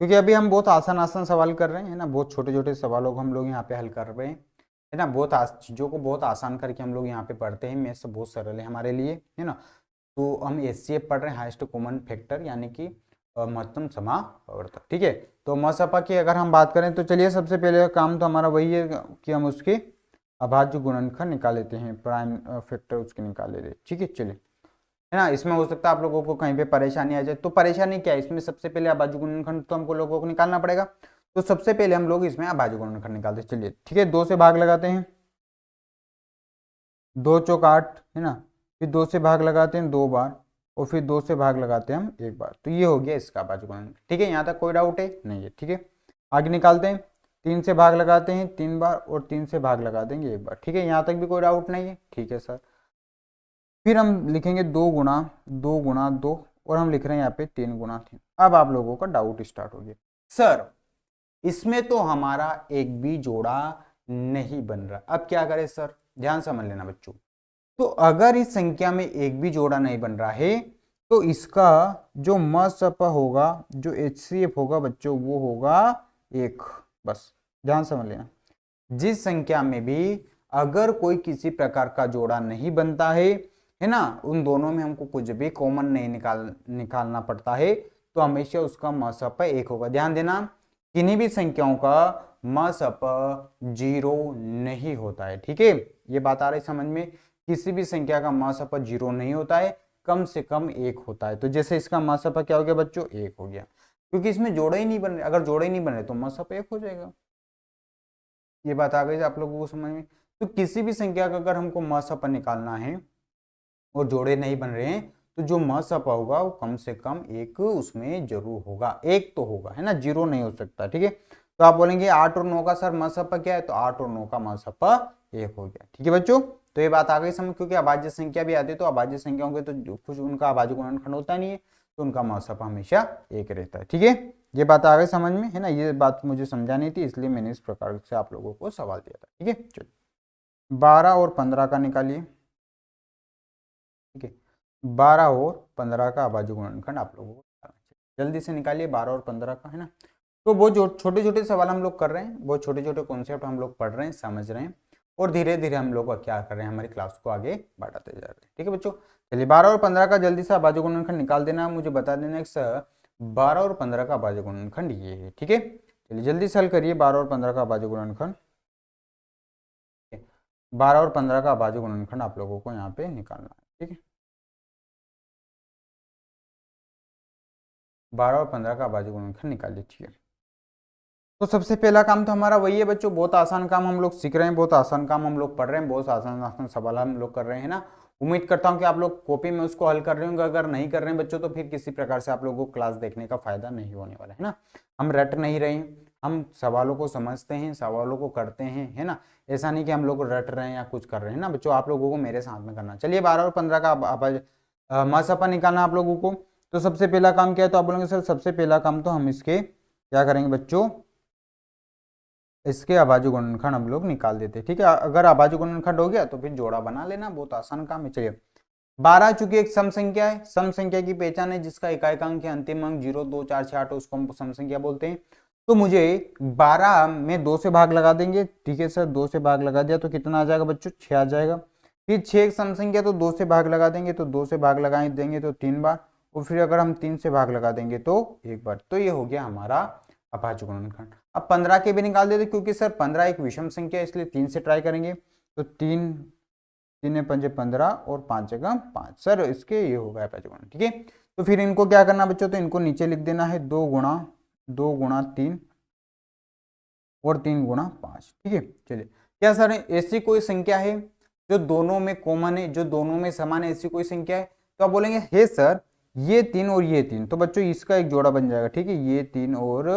क्योंकि अभी हम बहुत आसान आसान सवाल कर रहे हैं, है ना। बहुत छोटे छोटे सवालों को हम लोग यहाँ पे हल कर रहे हैं, है ना। बहुत चीज़ों को बहुत आसान करके हम लोग यहाँ पे पढ़ते हैं, मैथ्स बहुत सरल है हमारे लिए, है ना। तो हम एचसीएफ पढ़ रहे हैं, हाईएस्ट कॉमन फैक्टर, यानी कि महत्तम समावर्तक, ठीक है। तो मसपा की अगर हम बात करें तो चलिए सबसे पहले काम तो हमारा वही है कि हम उसके अभाज्य गुणनखंड निकाल लेते हैं, प्राइम फैक्टर उसके निकाल लेते हैं, ठीक है। चलिए, है ना। इसमें हो सकता है आप लोगों को कहीं पे परेशानी आ जाए, तो परेशानी क्या है इसमें, सबसे पहले अभाज्य गुणनखंड तो हमको लोगों को निकालना पड़ेगा। तो सबसे पहले हम लोग इसमें अभाज्य गुणनखंड निकालते हैं, चलिए ठीक है। 2 से भाग लगाते हैं, 2 चौक 8, है ना। फिर 2 से भाग लगाते हैं 2 बार, और फिर 2 से भाग लगाते हैं हम 1 बार। तो ये हो गया इसका अभाज्य गुणनखंड, ठीक है। यहाँ तक कोई डाउट है नहीं है, ठीक है। आगे निकालते हैं, 3 से भाग लगाते हैं 3 बार, और 3 से भाग लगा देंगे 1 बार, ठीक है। यहाँ तक भी कोई डाउट नहीं है, ठीक है सर। फिर हम लिखेंगे 2 गुणा 2 गुणा 2, और हम लिख रहे हैं यहाँ पे 3 गुणा 3। अब आप लोगों का डाउट स्टार्ट हो गया, सर इसमें तो हमारा एक भी जोड़ा नहीं बन रहा, अब क्या करें सर। ध्यान समझ लेना बच्चों, तो अगर इस संख्या में एक भी जोड़ा नहीं बन रहा है तो इसका जो मसप होगा, जो एचसीएफ होगा बच्चों, वो होगा 1, बस ध्यान समझ लेना। जिस संख्या में भी अगर कोई किसी प्रकार का जोड़ा नहीं बनता है ना, उन दोनों में हमको कुछ भी कॉमन नहीं निकालना पड़ता है, तो हमेशा उसका मसप 1 होगा। ध्यान देना, किन्हीं भी संख्याओं का मसप 0 नहीं होता है, ठीक है। ये बात आ रही समझ में, किसी भी संख्या का मसप 0 नहीं होता है, कम से कम 1 होता है। तो जैसे इसका मसप क्या हो गया बच्चों, 1 हो गया, क्योंकि इसमें जोड़े ही नहीं बन रहे। अगर जोड़े ही नहीं बन रहे तो मसप 1 हो जाएगा। ये बात आ गई आप लोगों को समझ में। तो किसी भी संख्या का अगर हमको मसप निकालना है और जोड़े नहीं बन रहे हैं, तो जो मसप होगा वो कम से कम 1 उसमें जरूर होगा, 1 तो होगा, है ना, 0 नहीं हो सकता, ठीक है। तो आप बोलेंगे 8 और 9 का सर मसप क्या है, तो 8 और 9 का मसप 1 हो गया, ठीक है बच्चों। तो ये बात आ गई समझ, क्योंकि अभाज्य संख्या भी आती है, तो अभाज्य संख्याओं के तो कुछ उनका अभाज्य गुणनखंड होता नहीं है, तो उनका मसप हमेशा 1 रहता है, ठीक है। ये बात आ गई समझ में, है ना। ये बात मुझे समझानी थी, इसलिए मैंने इस प्रकार से आप लोगों को सवाल दिया था, ठीक है। चलिए 12 और 15 का निकालिए, ठीक है। 12 और 15 का अभाज्य गुणनखंड आप लोगों को जल्दी से निकालिए, 12 और 15 का, है ना। तो वो जो छोटे छोटे सवाल हम लोग कर रहे हैं, वो छोटे छोटे कॉन्सेप्ट हम लोग पढ़ रहे हैं, समझ रहे हैं, और धीरे धीरे हम लोग क्या कर रहे हैं, हमारी क्लास को आगे बढ़ाते जा रहे हैं, ठीक है बच्चों। चलिए 12 और 15 का जल्दी से अभाज्य गुणनखंड निकाल देना, मुझे बता देना सर 12 और 15 का अभाज्य गुणनखंड ये है, ठीक है। चलिए जल्दी से हल करिए 12 और 15 का अभाज्य गुणनखंड। 12 और 15 का अभाज्य गुणनखंड आप लोगों को यहाँ पे निकालना है, ठीक है। 12 और 15 का अभाज्य गुणनखंड निकाल लीजिए। तो सबसे पहला काम तो हमारा वही है बच्चों, बहुत आसान काम हम लोग सीख रहे हैं, बहुत आसान काम हम लोग पढ़ रहे हैं, बहुत आसान आसान सवाल हम लोग कर रहे हैं ना। उम्मीद करता हूं कि आप लोग कॉपी में उसको हल कर रहे होंगे। अगर नहीं कर रहे हैं बच्चों, तो फिर किसी प्रकार से आप लोगों को क्लास देखने का फायदा नहीं होने वाला है ना। हम रट नहीं रहे हैं, हम सवालों को समझते हैं, सवालों को करते हैं, है ना। ऐसा नहीं कि हम लोग रट रहे हैं या कुछ कर रहे हैं ना बच्चों, आप लोगों को मेरे साथ में करना। चलिए 12 और 15 का मसपा निकालना आप लोगों को। तो सबसे पहला काम क्या है, तो आप बोलेंगे सर सबसे पहला काम तो हम इसके क्या करेंगे बच्चों, इसके अभाज्य गुणनखंड हम लोग निकाल देते हैं, ठीक है। अगर अभाज्य गुणनखंड हो गया तो फिर जोड़ा बना लेना, बहुत आसान काम है। चलिए 12 चूंकि एक सम संख्या है, सम संख्या की पहचान है जिसका इकाई अंक है अंतिम अंक 0 2 4 6 8, उसको हम सम संख्या बोलते हैं। तो मुझे 12 में 2 से भाग लगा देंगे, ठीक है सर। 2 से भाग लगा दिया तो कितना आ जाएगा बच्चों, 6 आ जाएगा। फिर 6 एक सम संख्या, तो 2 से भाग लगा देंगे, तो 2 से भाग लगा देंगे तो 3 बार, और फिर अगर हम 3 से भाग लगा देंगे तो 1 बार। तो ये हो गया हमारा अभाज्य गुणनखंड। अब 15 के भी निकाल देते, क्योंकि सर 15 एक विषम संख्या है, इसलिए 3 से ट्राई करेंगे। तो 3 3 पंजे 15 और 5 जगह 5, सर इसके ये होगा अभाज्य गुणनखंड, ठीक है। तो फिर इनको क्या करना बच्चों, तो इनको नीचे लिख देना है 2 गुणा 3 और 3 गुणा 5, ठीक है। चलिए क्या सर ऐसी कोई संख्या है जो दोनों में कॉमन है, जो दोनों में समान है, ऐसी कोई संख्या है, तो आप बोलेंगे हे सर ये 3 और ये 3, तो बच्चों इसका एक जोड़ा बन जाएगा। ठीक है, ये 3 और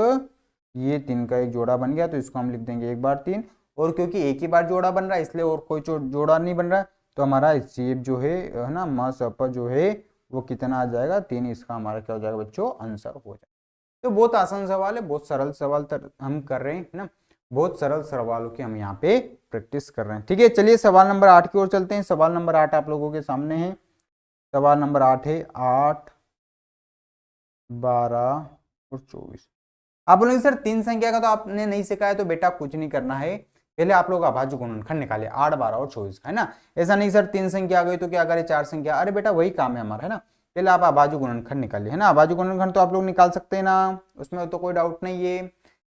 ये 3 का एक जोड़ा बन गया, तो इसको हम लिख देंगे एक बार 3। और क्योंकि एक ही बार जोड़ा बन रहा है इसलिए और कोई जोड़ा नहीं बन रहा है, तो हमारा शेप जो है ना, मसप जो है वो कितना आ जाएगा 3। इसका हमारा क्या हो जाएगा बच्चों, आंसर हो जाएगा। तो बहुत आसान सवाल है, बहुत सरल सवाल हम कर रहे हैं ना, बहुत सरल सवालों की हम यहाँ पे प्रैक्टिस कर रहे हैं। ठीक है, चलिए सवाल नंबर 8 की ओर चलते हैं। सवाल नंबर 8 आप लोगों के सामने है। सवाल नंबर 8 है 8, 12 और 24। आप बोलेंगे सर 3 संख्या का तो आपने नहीं सिखाया, तो बेटा कुछ नहीं करना है, पहले आप लोग अभाज्य गुणनखंड निकाले 8, 12 और 24 का, है ना। ऐसा नहीं सर 3 संख्या आ गई तो क्या करे 4 संख्या, अरे बेटा वही काम है हमारा, है ना। पहले आप अभाज्य गुणनखंड निकालिए, है ना। अभाज्य गुणनखंड तो आप लोग निकाल सकते हैं ना, उसमें तो कोई डाउट नहीं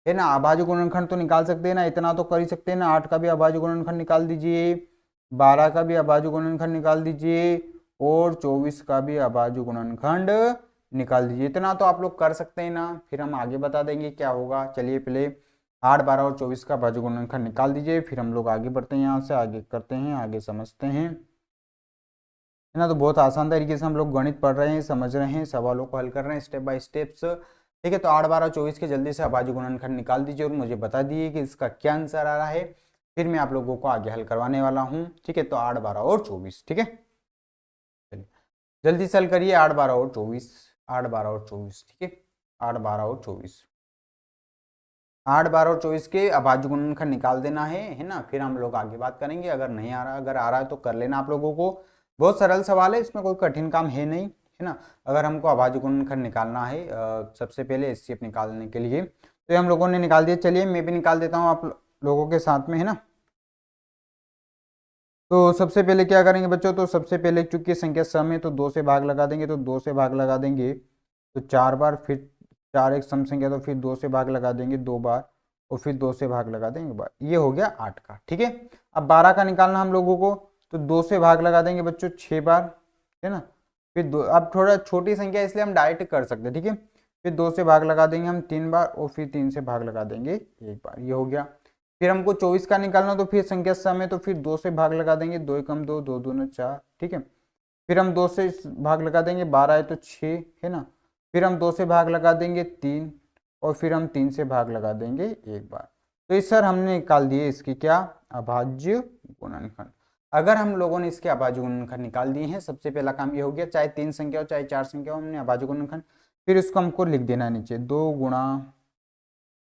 है ना। अभाज्य गुणनखंड तो निकाल सकते हैं ना, इतना तो कर ही सकते हैं ना। 8 का भी अभाज्य गुणनखंड निकाल दीजिए, 12 का भी अभाज्य गुणनखंड निकाल दीजिए, और 24 का भी अभाज्य गुणनखंड निकाल दीजिए। इतना तो आप लोग कर सकते हैं ना, फिर हम आगे बता देंगे क्या होगा। चलिए पहले 8, 12 और 24 का अभाज्य गुणनखंड निकाल दीजिए, फिर हम लोग आगे बढ़ते हैं, यहाँ से आगे करते हैं, आगे समझते हैं, है ना। तो बहुत आसान तरीके से हम लोग गणित पढ़ रहे हैं, समझ रहे हैं, सवालों को हल कर रहे हैं स्टेप बाय स्टेप्स। ठीक है, तो 8, 12, 24 के जल्दी से अभाज्य गुणनखंड निकाल दीजिए और मुझे बता दीजिए कि इसका क्या आंसर आ रहा है, फिर मैं आप लोगों को आगे हल करवाने वाला हूँ। ठीक है, तो 8, 12 और 24। ठीक है, चलिए जल्दी से हल करिए। 8, 12 और 24, 8, 12 और 24। ठीक है, 8, 12 और 24, 8, 12 और 24 के अभाज्य गुणनखंड निकाल देना है ना। फिर हम लोग आगे बात करेंगे। अगर नहीं आ रहा, अगर आ रहा है तो कर लेना आप लोगों को। बहुत सरल सवाल है, इसमें कोई कठिन काम है नहीं, है ना। अगर हमको अभाज्य गुणनखंड निकालना है सबसे पहले एचसीएफ निकालने के लिए, तो ये हम लोगों ने निकाल दिया। चलिए मैं भी निकाल देता हूँ आप लोगों के साथ में, है ना। तो सबसे पहले क्या करेंगे बच्चों, तो सबसे पहले चूंकि संख्या सम है तो 2 से भाग लगा देंगे, तो 2 से भाग लगा देंगे तो 4 बार, फिर 4 एक सम संख्या तो फिर 2 से भाग लगा देंगे 2 बार, और फिर 2 से भाग लगा देंगे बार। ये हो गया 8 का। ठीक है, अब 12 का निकालना हम लोगों को, तो 2 से भाग लगा देंगे बच्चों 6 बार, है ना। फिर दो, अब थोड़ा छोटी संख्या इसलिए हम डायरेक्ट कर सकते हैं। ठीक है, फिर 2 से भाग लगा देंगे हम 3 बार, और फिर 3 से भाग लगा देंगे 1 बार। ये हो गया। फिर हमको 24 का निकालना, तो फिर संख्या सम है तो फिर 2 से भाग लगा देंगे, 2 एकम 2, 2 दूना 4। ठीक है, फिर हम 2 से भाग लगा देंगे, 12 है तो 6, है ना। फिर हम 2 से भाग लगा देंगे 3, और फिर हम 3 से भाग लगा देंगे 1 बार। तो इस सर हमने निकाल दिए इसकी क्या, अभाज्य गुणनखंड। अगर हम लोगों ने इसके अभाज्य गुणनखंड निकाल दिए हैं, सबसे पहला काम ये हो गया, चाहे 3 संख्या हो चाहे 4 संख्या हो, हमने अभाज्य गुणनखंड। फिर इसको हमको लिख देना है नीचे, 2 गुणा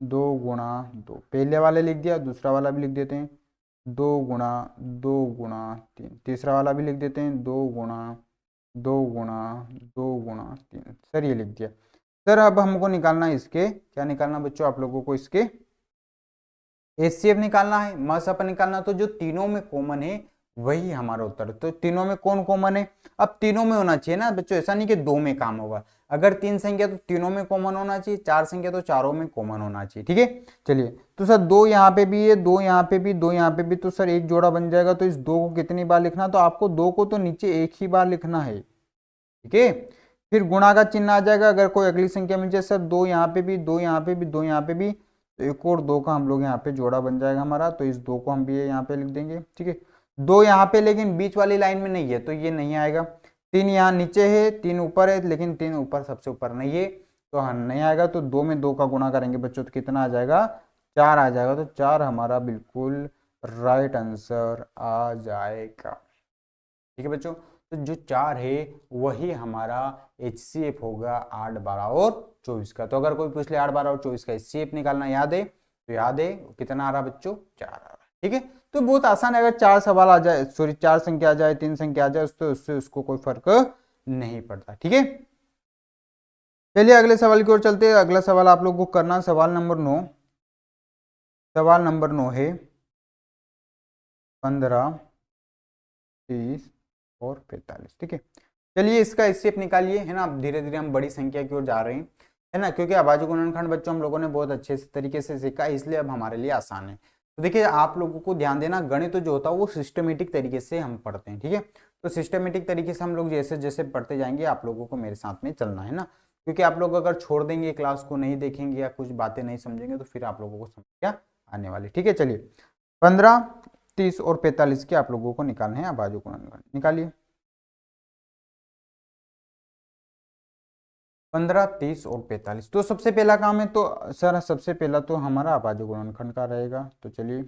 2, पहले वाले लिख दिया, दूसरा वाला भी लिख देते हैं 2 गुणा 3, तीसरा वाला भी लिख देते हैं 2 गुणा 3। सर ये लिख दिया। सर अब हमको निकालना है इसके, क्या निकालना बच्चों आप लोगों को, इसके एचसीएफ निकालना है, मसप निकालना। तो जो तीनों में कॉमन है वही हमारा उत्तर। तो तीनों में कौन कॉमन है, अब तीनों में होना चाहिए ना बच्चों, ऐसा नहीं कि 2 में काम होगा। अगर 3 संख्या तो तीनों में कॉमन होना चाहिए, 4 संख्या तो चारों में कॉमन होना चाहिए। ठीक है, चलिए तो सर 2 यहाँ पे भी है, 2 यहाँ पे भी, 2 यहाँ पे भी, तो सर एक जोड़ा बन जाएगा। तो इस 2 को कितनी बार लिखना, तो आपको 2 को तो नीचे एक ही बार लिखना है। ठीक है, फिर गुणा का चिन्ह आ जाएगा अगर कोई अगली संख्या मिल जाए। सर 2 यहाँ पे भी, 2 यहाँ पे भी, 2 यहाँ पे भी, तो एक और 2 का हम लोग यहाँ पे जोड़ा बन जाएगा हमारा। तो इस 2 को हम भी यहाँ पे लिख देंगे। ठीक है, 2 यहाँ पे लेकिन बीच वाली लाइन में नहीं है तो ये नहीं आएगा। 3 यहाँ नीचे है, 3 ऊपर है, लेकिन 3 ऊपर सबसे ऊपर नहीं है तो हाँ नहीं आएगा। तो 2 में 2 का गुणा करेंगे बच्चों तो कितना आ जाएगा, 4 आ जाएगा। तो 4 हमारा बिल्कुल राइट आंसर आ जाएगा। ठीक है बच्चों, तो जो 4 है वही हमारा HCF होगा 8, 12 और 24 का। तो अगर कोई पूछ ले 8, 12 और 24 का HCF निकालना याद है, तो याद है कितना आ रहा बच्चों, 4 आ रहा है। ठीक है, तो बहुत आसान है। अगर 4 सवाल आ जाए, सॉरी 4 संख्या आ जाए, 3 संख्या आ जाए, उससे उसको कोई फर्क नहीं पड़ता। ठीक है, चलिए अगले सवाल की ओर चलते हैं। अगला सवाल आप लोग को करना सवाल नंबर 9। सवाल नंबर 9 है 15, 30 और 45। ठीक है, चलिए इसका एचसीएफ निकालिए, है ना। अब धीरे धीरे हम बड़ी संख्या की ओर जा रहे हैं, है ना, क्योंकि अभाज्य गुणनखंड बच्चों हम लोगों ने बहुत अच्छे तरीके से सीखा, इसलिए अब हमारे लिए आसान है। तो देखिए आप लोगों को ध्यान देना, गणित जो होता है वो सिस्टमेटिक तरीके से हम पढ़ते हैं। ठीक है, तो सिस्टमेटिक तरीके से हम लोग जैसे जैसे पढ़ते जाएंगे आप लोगों को मेरे साथ में चलना है ना, क्योंकि आप लोग अगर छोड़ देंगे क्लास को, नहीं देखेंगे या कुछ बातें नहीं समझेंगे तो फिर आप लोगों को समस्या आने वाली। ठीक है, चलिए 15, 30 और 45 के आप लोगों को निकालने हैं अभाज्य गुणनखंड। निकालिए। 15, 30 और 45। तो सबसे पहला काम है, तो सर सबसे पहला तो हमारा अभाज्य गुणनखंड का रहेगा। तो चलिए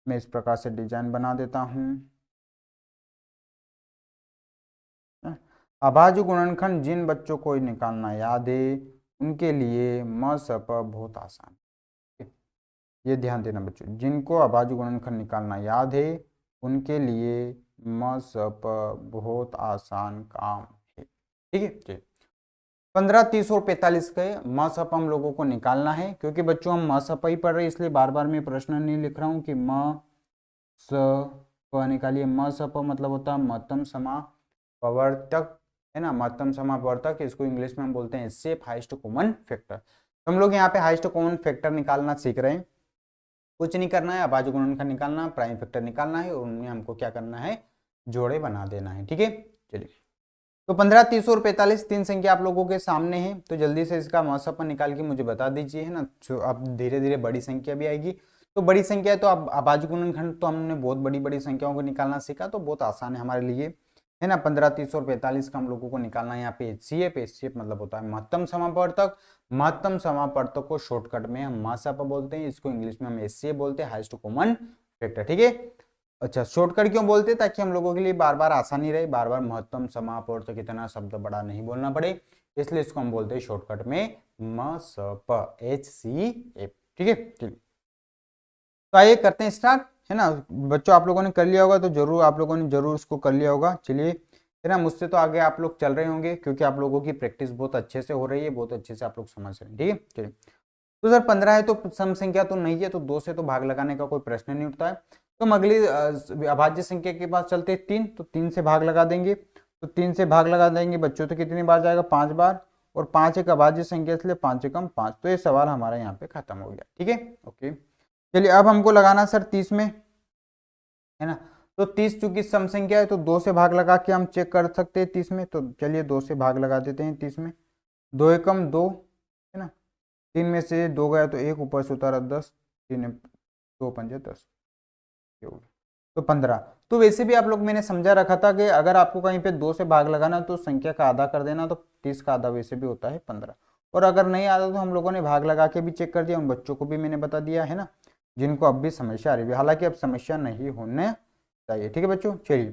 मैं इस प्रकार से डिजाइन बना देता हूँ। अभाज्य गुणनखंड जिन बच्चों को निकालना याद है उनके लिए म स प बहुत आसान है। ये ध्यान देना बच्चों, जिनको अभाज्य गुणनखंड निकालना याद है उनके लिए म स प बहुत आसान काम है। ठीक है, चलिए 15, 30 और 45 के म स प हम लोगों को निकालना है। क्योंकि बच्चों हम म स प ही पढ़ रहे हैं, इसलिए बार बार मैं प्रश्न नहीं लिख रहा हूँ कि म स प निकालिए। म स प मतलब होता है महत्तम समापवर्तक, है ना, महत्तम समापवर्तक। इसको इंग्लिश में हम बोलते हैं एचसीएफ, हाईएस्ट कॉमन फैक्टर। तो हम लोग यहाँ पे हाईएस्ट कॉमन फैक्टर निकालना सीख रहे हैं। कुछ नहीं करना है, अभाज्य गुणनखंड निकालना, प्राइम फैक्टर निकालना है और उनमें हमको क्या करना है, जोड़े बना देना है। ठीक है, चलिए तो 15, 30 और 45 तीन संख्या आप लोगों के सामने है। तो जल्दी से इसका मौसम निकाल के मुझे बता दीजिए, है ना। तो अब धीरे धीरे बड़ी संख्या भी आएगी। तो बड़ी संख्या है तो अब अभाज्य गुणनखंड तो हमने बहुत बड़ी बड़ी संख्याओं को निकालना सीखा, तो बहुत आसान है हमारे लिए, है ना। 15, 30 और 45 का हम लोगों को निकालना है यहाँ पे एचसीएफ। एचसीएफ मतलब होता है महत्तम समापवर्तक। महत्तम समापवर्तक को शॉर्टकट में हम मासापा बोलते हैं, इसको इंग्लिश में हम एचसीएफ बोलते हैं, हाईएस्ट कॉमन फैक्टर। ठीक है, अच्छा शॉर्टकट क्यों बोलते हैं, ताकि हम लोगों के लिए बार बार आसानी रहे, बार बार महत्तम समापवर्तक इतना शब्द बड़ा नहीं बोलना पड़े, इसलिए इसको हम बोलते हैं शॉर्टकट में म स प, HCF। ठीक है, ठीक। तो आइए करते हैं स्टार्ट, है ना। बच्चों आप लोगों ने कर लिया होगा, तो जरूर आप लोगों ने जरूर इसको कर लिया होगा। चलिए, है ना, मुझसे तो आगे आप लोग चल रहे होंगे क्योंकि आप लोगों की प्रैक्टिस बहुत अच्छे से हो रही है, बहुत अच्छे से आप लोग समझ रहे हैं। ठीक है, चलिए तो सर 15 है तो सम संख्या तो नहीं है, तो 2 से तो भाग लगाने का कोई प्रश्न नहीं उठता है। तो हम अगली अभाज्य संख्या के पास चलते हैं 3, तो 3 से भाग लगा देंगे। तो 3 से भाग लगा देंगे बच्चों, तो कितनी बार जाएगा, 5 बार। और 5 एक अभाज्य संख्या इसलिए 5 एकम 5। तो ये सवाल हमारा यहाँ पे खत्म हो गया। ठीक है, ओके। चलिए अब हमको लगाना सर 30 में, है ना। तो 30 चूंकि सम संख्या है तो 2 से भाग लगा के हम चेक कर सकते हैं 30 में। तो चलिए 2 से भाग लगा देते हैं 30 में। 2 एकम 2, है ना। 3 में से 2 गया तो 1 ऊपर से उतारा 10, 3 2 पंजे 10, तो 15। तो वैसे भी आप लोग मैंने समझा रखा था कि अगर आपको कहीं पे 2 से भाग लगाना तो संख्या का आधा कर देना, तो 30 का आधा वैसे भी होता है 15। और अगर नहीं आता तो हम लोगों ने भाग लगा के भी चेक कर दिया, उन बच्चों को भी मैंने बता दिया, है ना, जिनको अब भी समस्या आ रही है। हालांकि अब समस्या नहीं होने चाहिए। ठीक है बच्चों, चलिए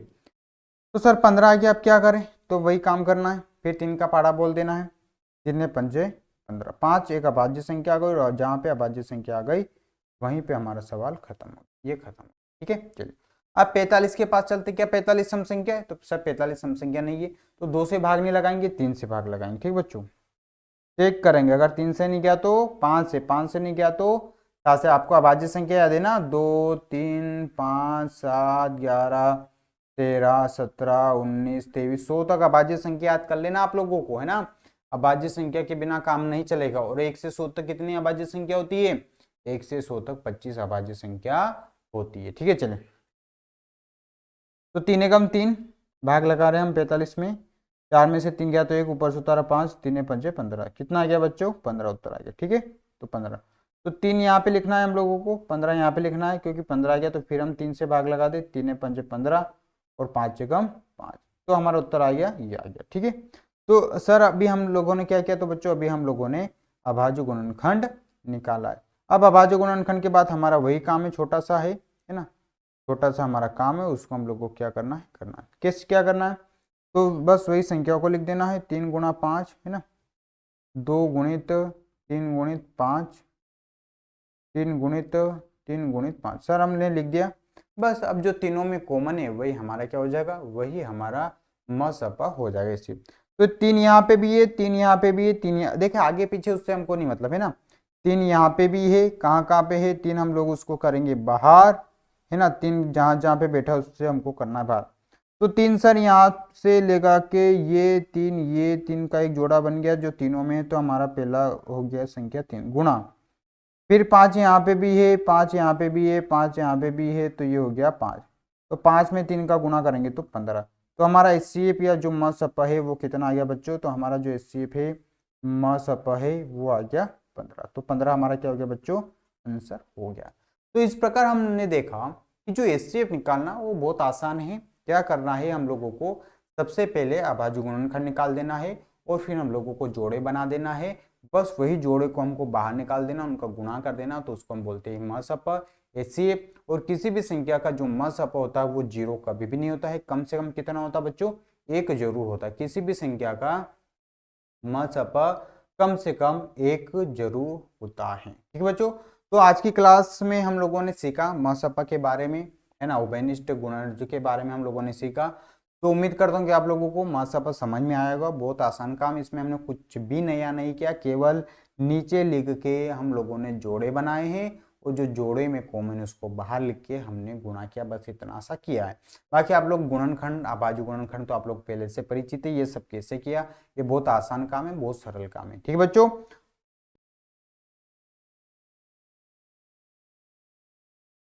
तो सर 15 आ गया, अब क्या करें, तो वही काम करना है, फिर 3 का पाड़ा बोल देना है। 3 पंजे 15, 5 एक अभाज्य संख्या आ गई, और जहाँ पे अभाज्य संख्या आ गई वहीं पे हमारा सवाल खत्म हो, ये खत्म। ठीक है, चलिए अब 45 के पास चलते। क्या 45 सम संख्या है, तो सर 45 सम संख्या नहीं है, तो 2 से भाग नहीं लगाएंगे, 3 से भाग लगाएंगे। ठीक बच्चों, चेक करेंगे, अगर 3 से नहीं गया तो 5 से, 5 से नहीं गया तो 7 से। आपको अभाज्य संख्या याद है ना, 2 3 5 7 11 13 17 19 23 100 तक अभाज्य संख्या याद कर लेना आप लोगों को, है ना। अभाज्य संख्या के बिना काम नहीं चलेगा। और 1 से 100 तक कितनी अभाज्य संख्या होती है, 1 से 100 तक 25 अभाज्य संख्या होती है। ठीक है, चले तो 3 एकम 3 भाग लगा रहे हैं हम 45 में। 4 में से 3 गया तो 1 ऊपर से उतारा 5, 3 पंजे 15, कितना आ गया बच्चों, 15 उत्तर आ गया। ठीक है, तो 15, तो 3 यहाँ पे लिखना है हम लोगों को, 15 यहाँ पे लिखना है, क्योंकि 15 आ गया तो फिर हम 3 से भाग लगा दे, 3 पंजे 15 और 5 एकम 5, तो हमारा उत्तर आ गया, ये आ गया। ठीक है, तो सर अभी हम लोगों ने क्या किया, तो बच्चों अभी हम लोगों ने अभाज्य गुणनखंड निकाला है। अब अभाज्य गुणनखंड के बाद हमारा वही काम है, छोटा सा है ना, छोटा सा हमारा काम है, उसको हम लोग को क्या करना है, कैसे क्या करना है, तो बस वही संख्याओं को लिख देना है। 3 गुणा 5, है ना, 2 गुणित 3 गुणित 5, 3 गुणित 3 गुणित 5, सर हमने लिख दिया। बस अब जो तीनों में कॉमन है वही हमारा क्या हो जाएगा, वही हमारा मसपा हो जाएगा इसी। तो 3 यहाँ पे भी है, 3 यहाँ पे भी है, 3 यहाँ, देखिए आगे पीछे उससे हमको नहीं मतलब, है ना। 3 यहाँ पे भी है, कहाँ कहाँ पे है, 3 हम लोग उसको करेंगे बाहर, है ना। 3 जहाँ जहाँ पे बैठा उससे हमको करना है बाहर। तो 3 सर यहाँ से लेगा के ये 3 का एक जोड़ा बन गया जो तीनों में है, तो हमारा पहला हो गया संख्या 3 गुणा, फिर 5 यहाँ पे भी है, 5 यहाँ पे भी है, 5 यहाँ पे भी है, तो ये हो गया 5। तो 5 में 3 का गुणा करेंगे तो 15। तो हमारा एचसीएफ या जो मसपा है वो कितना आ गया बच्चों, तो हमारा जो एचसीएफ है मसपा है वो आ गया 15। तो 15 हमारा क्या हो गया बच्चों, आंसर हो गया। तो इस प्रकार हमने देखा कि जो एचसीएफ निकालना वो बहुत आसान है। क्या करना है हम लोगों को, सबसे पहले अभाज्य गुणनखंड निकाल देना है, और फिर हम लोगों को जोड़े बना देना है। बस वही जोड़े को हमको बाहर निकाल देना, उनका गुणा कर देना, तो उसको हम बोलते हैं मसप एचसीएफ। और किसी भी संख्या का जो मसप होता है वो जीरो कभी भी नहीं होता है। कम से कम कितना होता है बच्चों, एक जरूर होता है। किसी भी संख्या का मसप कम से कम एक जरूर होता है। ठीक है बच्चों, तो आज की क्लास में हम लोगों ने सीखा मसप के बारे में, है ना, उभयनिष्ठ गुणज के बारे में हम लोगों ने सीखा। तो उम्मीद करता हूँ कि आप लोगों को मसप समझ में आएगा। बहुत आसान काम, इसमें हमने कुछ भी नया नहीं किया, केवल नीचे लिख के हम लोगों ने जोड़े बनाए हैं और जो जोड़े में कॉमन उसको बाहर लिख के हमने गुणा किया, बस इतना सा किया है। बाकी आप लोग गुणनखंड, अभाज्य गुणनखंड तो आप लोग पहले से परिचित है, ये सब कैसे किया, ये बहुत आसान काम है, बहुत सरल काम है। ठीक है बच्चों,